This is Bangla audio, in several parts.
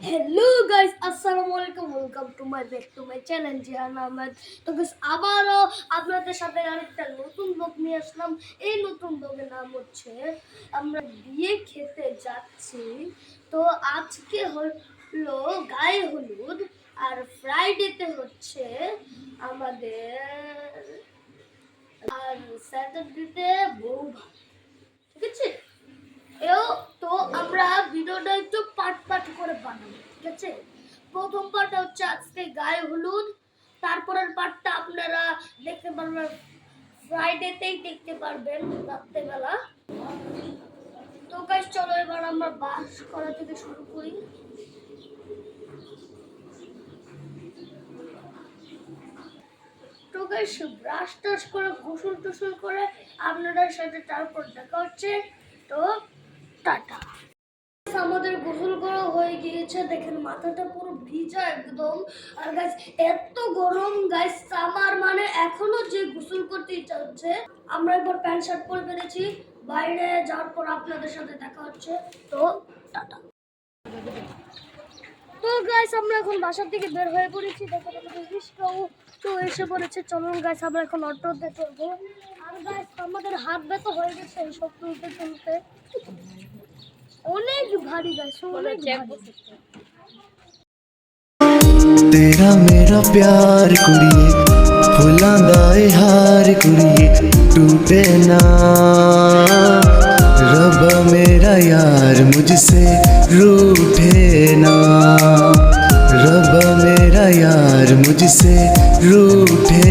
हेलो गाइस আসসালামু আলাইকুম welcome to my back to my channel Jihan Ahmed. তো গাইস আবারও আপনাদের সাথে আরেকটা নতুন ব্লগ নিয়ে আসলাম। এই নতুন ব্লগের নাম হচ্ছে আমরা বিয়ে খেতে যাচ্ছি। তো আজকে হলো গায়ে হলুদ আর ফ্রাইডেতে হচ্ছে আমাদের আর স্যাটারডেতে বউ ভাত, ঠিক আছে? এও তো আমরা ভিডিওটা একটু পার্ট পার্ট করে বানাবো, ঠিক আছে? প্রথম পার্ট হচ্ছে আজকে গায়ে হলুদ, তারপরের পার্টটা আপনারা দেখতে পারবেন ফ্রাইডেতেই দেখতে পারবেন রাত্রেবেলা। তো গাইস চলো এবার আমরা বাস করা থেকে শুরু করি। তো গাইস ব্রাশ টাশ করে গোসল টোসল করে আপনাদের সাথে তারপর দেখা হচ্ছে। তো টাটা। আমাদের গোসল করা হয়ে গিয়েছে, দেখেন মাথাটা পুরো ভিজা একদম। আর গাইস এত গরম গাইস, সামার মানে এখনো যে গোসল করতে ইচ্ছা হচ্ছে। আমরা একবার প্যান্ট শার্ট পরে ফেলেছি, বাইরে যাওয়ার পর আপনাদের সাথে দেখা হচ্ছে। তো টাটা। তো গাইস আমরা এখন বাসার থেকে বের হয়ে পড়েছি, দেখেন আমাদের রিস্কাও তো এসে পড়েছে। চলুন গাইস আমরা এখন অটোতে চলবো। আর গাইস আমাদের হাত ব্যথা হয়ে গেছে এইসব তুলতে তুলতে, অনেক ভারী গাইস, অনেক ভারী। तेरा मेरा प्यार कुड़िए फुलां दा ए हार कुड़िए टूटे ना रब मेरा यार मुझसे रूठे ना रब मेरा यार मुझसे रूठे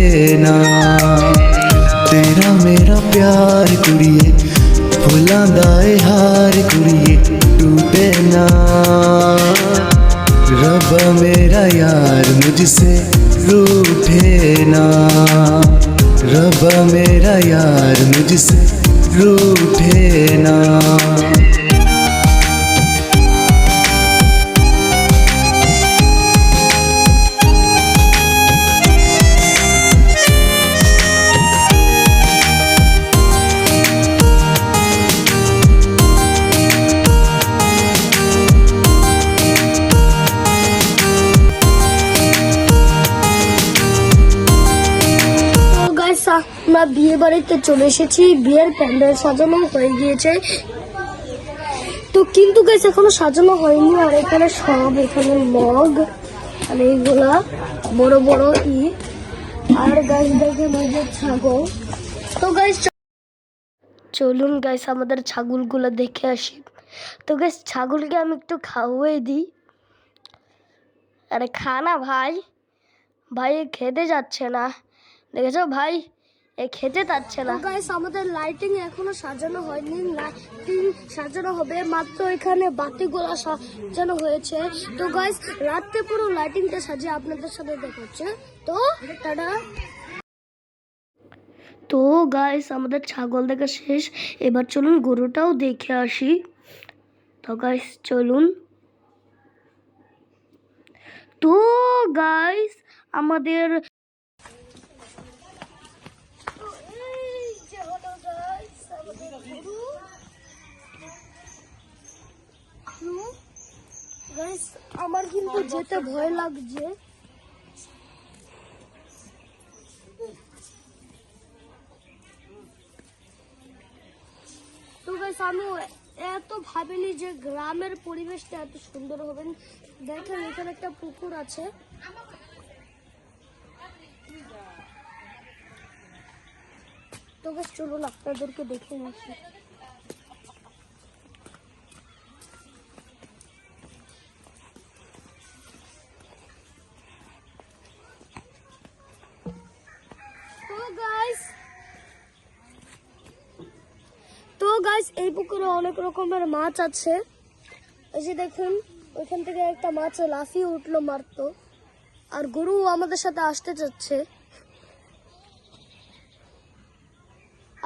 ना तेरा मेरा प्यार कुड़िए फुलां दा ए हार कुड़िए टूटे ना रब मेरा यार मुझसे रूठे ना रब मेरा यार मुझसे रूठे ना। আমরা বিয়ে বাড়িতে চলে এসেছি, বিয়ের প্যান্ডেল সাজানো হয়ে গিয়েছে। তো কিন্তু গাইস এখনো সাজানো হয়নি। আর এখানে সব, এখানে মগ আর এইগুলা বড় বড় আর গাইস দেখেন ওই যে ছাগল। তো গাইস চলুন গাইস আমাদের ছাগলগুলো দেখে আসি। তো গাইস ছাগলকে আমি একটু খাওয়াই দিই। আরে খানা ভাই, ভাই খেতে যাচ্ছে না, দেখেছো ভাই খেতে যাচ্ছে না। গাইস আমাদের লাইটিং এখনো সাজানো হয়নি, লাইটিং সাজানো হবে মাত্র। এখানে বাতিগুলো সাজানো হয়েছে। তো গাইস রাতে পুরো লাইটিংটা সাজিয়ে আপনাদের সাথে দেখাচ্ছে। তো টাটা। তো গাইস আমাদের ছাগল দেখা শেষ, এবার চলুন গরুটাও দেখে আসি। তো গাইস চলুন। তো গাইস আমাদের আমার কিন্তু যেতে ভয় লাগছে। তো গাইস আমি এত ভাবিনি যে গ্রামের পরিবেশটা এত সুন্দর হবে। দেখেন এখানে একটা পুকুর আছে। তো গাইস চলুন আপনাদেরকে দেখে আসি। তো গাইস এই পুকুরে অনেক রকমের মাছ আছে। এই যে দেখুন ওইখান থেকে একটা মাছ লাফিয়ে উঠলো মারতো। আর গরু আমাদের সাথে আসতে যাচ্ছে।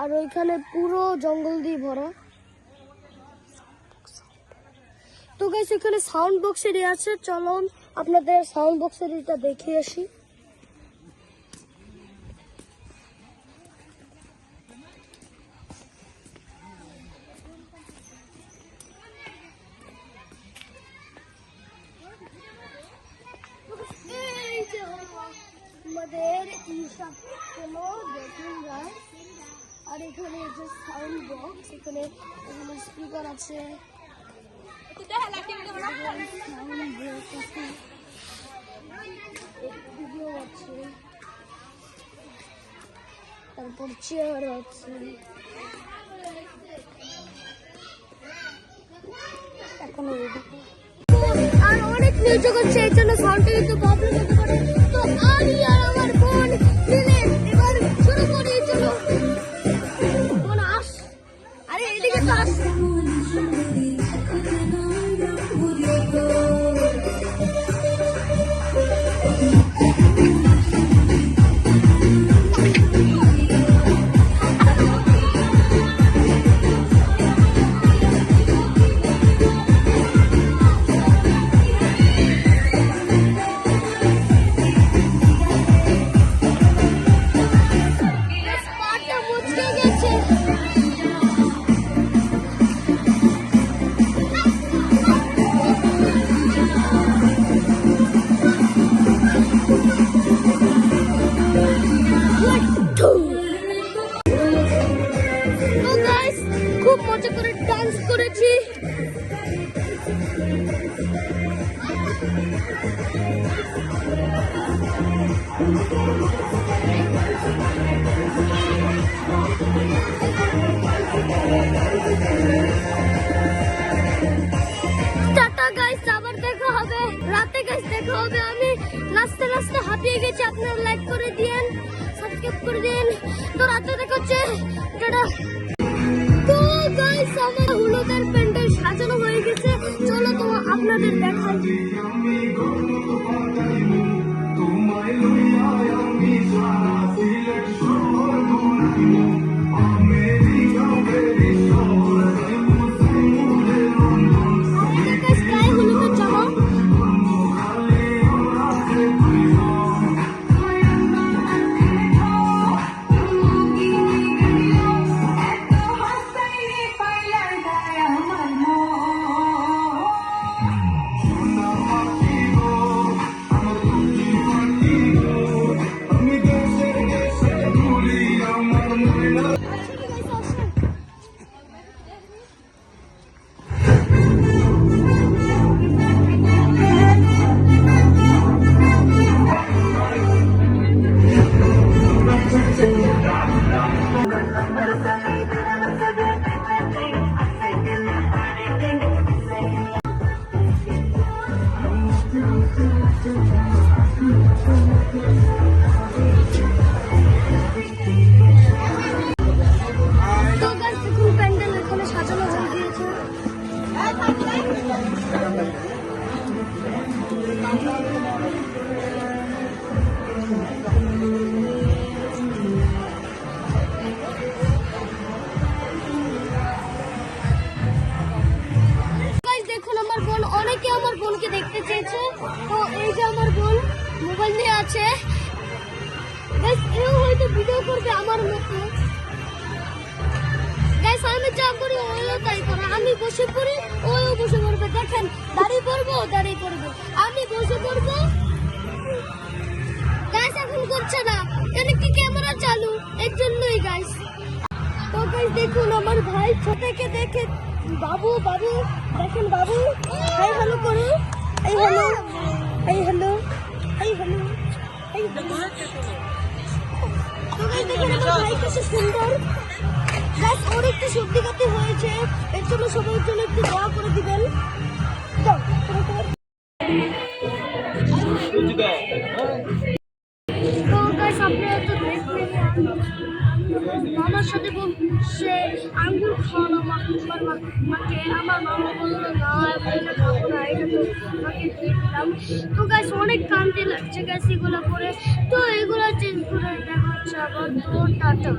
আর ওইখানে পুরো জঙ্গল দিয়ে ভরা। তো গাইস এখানে সাউন্ড বক্স এরিয়া আছে, চলুন আপনাদের সাউন্ড বক্স এরিয়াটা দেখে আসি। আমাদের এইসব হলো দেখুন গাইস। আর এখানে যে সাউন্ড বক্স, এখানে স্পিকার আছে, সাউন্ড বক্স আছে, ভিডিও আছে, তারপর চেয়ার আছে। এখনো রেডি আর অনেক মিউজিক হচ্ছে, এই জন্য সাউন্ডটা একটু প্রবলেম হতে পারে। তো আমি আর আমার বোন মিলে এবার শুরু করি, চলো। বোন আস, আরে এদিকে তো আস। পাটা মুচকে গেছে। তো গাইস, খুব মজা করে ডান্স করেছি। টাটা গাইস, আবার দেখা হবে রাতে গাইস, দেখা হবে। আমি নাচতে নাচতে হাঁপিয়ে গেছি, আপনারা লাইক করে দিন, সাবস্ক্রাইব করে দিন। তো রাতে দেখা হচ্ছে, টাটা। তো গাইস, আমার হলুদের প্যান্ডেল সাজানো হয়ে গেছে, চলো তো আপনাদের দেখাই। প্যান্ডেল এখানে সাজানো হয়ে গিয়েছে। দেখুন আমার বোন, অনেকে আমার বোনকে দেখতে চেয়েছে। তো এই যে আমার বোন মোবাইল নিয়ে আছে, এও হয়তো ভিডিও করবে আমার মতো। গাইস, আমি যা করি ওও তাই করে, আমি বসে পড়ি ওও বসে পড়বে। দেখেন, দাঁড়িয়ে পড়বো, আমি বসে পড়বো। গাইস এখন করছে না, কেন কি ক্যামেরা চালু, এর জন্যই গাইস। তো গাইস দেখুন আমার ভাই ছোটকে দেখে, বাবু বাবু দেখেন, বাবু এই হ্যালো করো, এই হ্যালো, এই হ্যালো, এই হ্যালো, এই হ্যালো। তো গাইস দেখেন আমার ভাই কত সুন্দর। গাইস ওর একটু সর্দি কাশি হয়েছে, এর জন্য সবাই জন্য একটু দোয়া করে দিবেন। তো গাইস আপনারা তো দেখলেন, মামার সাথে বসে আঙ্গুর খাওয়ানো আমার মাকে। আমার মামা বললো না, এটা খাবো না, এটা তো মাকে দিয়ে দিলাম। তো গাইস অনেক কান্তি লাগছে গাইস এগুলো করে। তো এগুলো চেঞ্জ করে দেখা হচ্ছে আবার। তো টাটা।